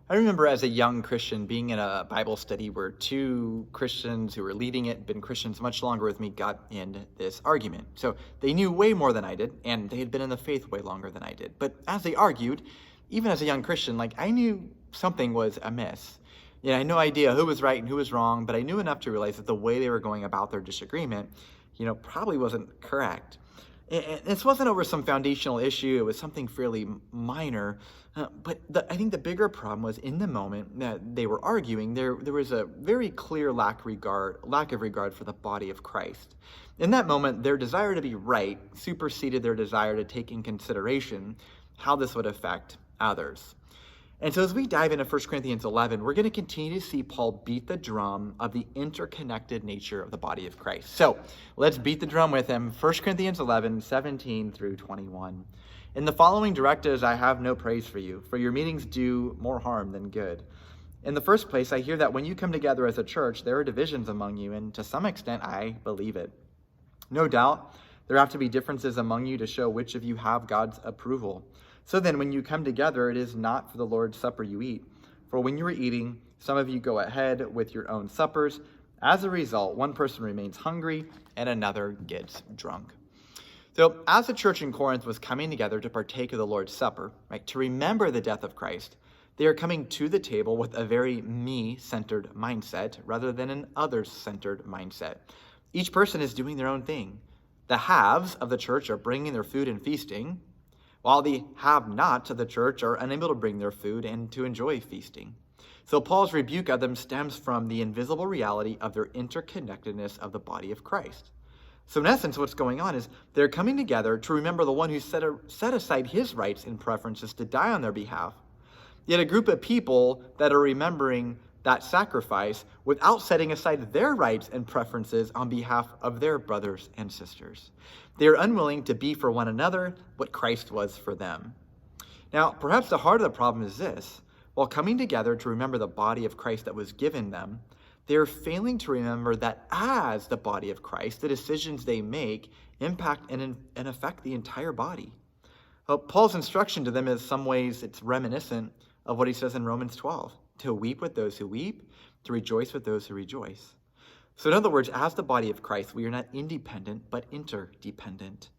I remember as a young Christian being in a Bible study where two Christians who were leading it, been Christians much longer with me, got in this argument. So they knew way more than I did, and they had been in the faith way longer than I did. But as they argued, even as a young Christian, I knew something was amiss. I had no idea who was right and who was wrong, but I knew enough to realize that the way they were going about their disagreement, probably wasn't correct. And this wasn't over some foundational issue. It was something fairly minor. But I think the bigger problem was in the moment that they were arguing, there was a very clear lack of regard for the body of Christ. In that moment, their desire to be right superseded their desire to take in consideration how this would affect others. And so as we dive into 1 Corinthians 11, we're going to continue to see Paul beat the drum of the interconnected nature of the body of Christ. So let's beat the drum with him. 1 Corinthians 11, 17 through 21. In the following directives, I have no praise for you, for your meetings do more harm than good. In the first place, I hear that when you come together as a church, there are divisions among you, and to some extent, I believe it. No doubt, there have to be differences among you to show which of you have God's approval. So then, when you come together, it is not for the Lord's Supper you eat. For when you are eating, some of you go ahead with your own suppers. As a result, one person remains hungry and another gets drunk. So as the church in Corinth was coming together to partake of the Lord's Supper, right, to remember the death of Christ, they are coming to the table with a very me-centered mindset rather than an others-centered mindset. Each person is doing their own thing. The haves of the church are bringing their food and feasting, while the have-nots of the church are unable to bring their food and to enjoy feasting. So Paul's rebuke of them stems from the invisible reality of their interconnectedness of the body of Christ. So in essence, what's going on is they're coming together to remember the one who set aside his rights and preferences to die on their behalf. Yet a group of people that are remembering that sacrifice without setting aside their rights and preferences on behalf of their brothers and sisters. They are unwilling to be for one another what Christ was for them. Now, perhaps the heart of the problem is this. While coming together to remember the body of Christ that was given them, they are failing to remember that as the body of Christ, the decisions they make impact and affect the entire body. Well, Paul's instruction to them is some ways it's reminiscent of what he says in Romans 12, to weep with those who weep, to rejoice with those who rejoice. So in other words, as the body of Christ, we are not independent, but interdependent.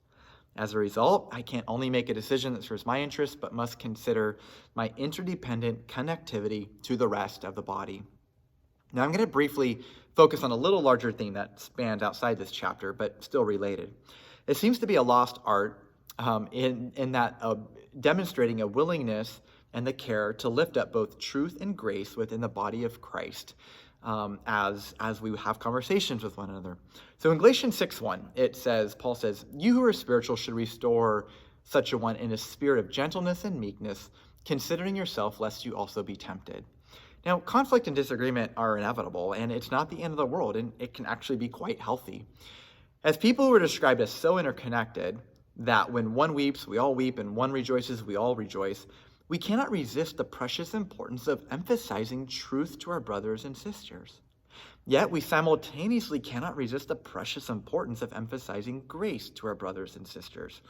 As a result, I can't only make a decision that serves my interests, but must consider my interdependent connectivity to the rest of the body. Now I'm going to briefly focus on a little larger theme that spans outside this chapter, but still related. It seems to be a lost art in that demonstrating a willingness and the care to lift up both truth and grace within the body of Christ as we have conversations with one another. So in Galatians 6:1, Paul says, you who are spiritual should restore such a one in a spirit of gentleness and meekness, considering yourself lest you also be tempted. Now, conflict and disagreement are inevitable, and it's not the end of the world, and it can actually be quite healthy. As people who are described as so interconnected that when one weeps, we all weep, and one rejoices, we all rejoice, we cannot resist the precious importance of emphasizing truth to our brothers and sisters. Yet we simultaneously cannot resist the precious importance of emphasizing grace to our brothers and sisters.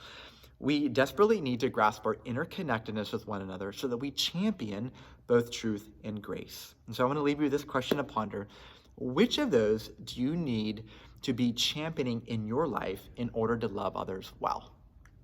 We desperately need to grasp our interconnectedness with one another so that we champion both truth and grace. And so I want to leave you with this question to ponder. Which of those do you need to be championing in your life in order to love others well?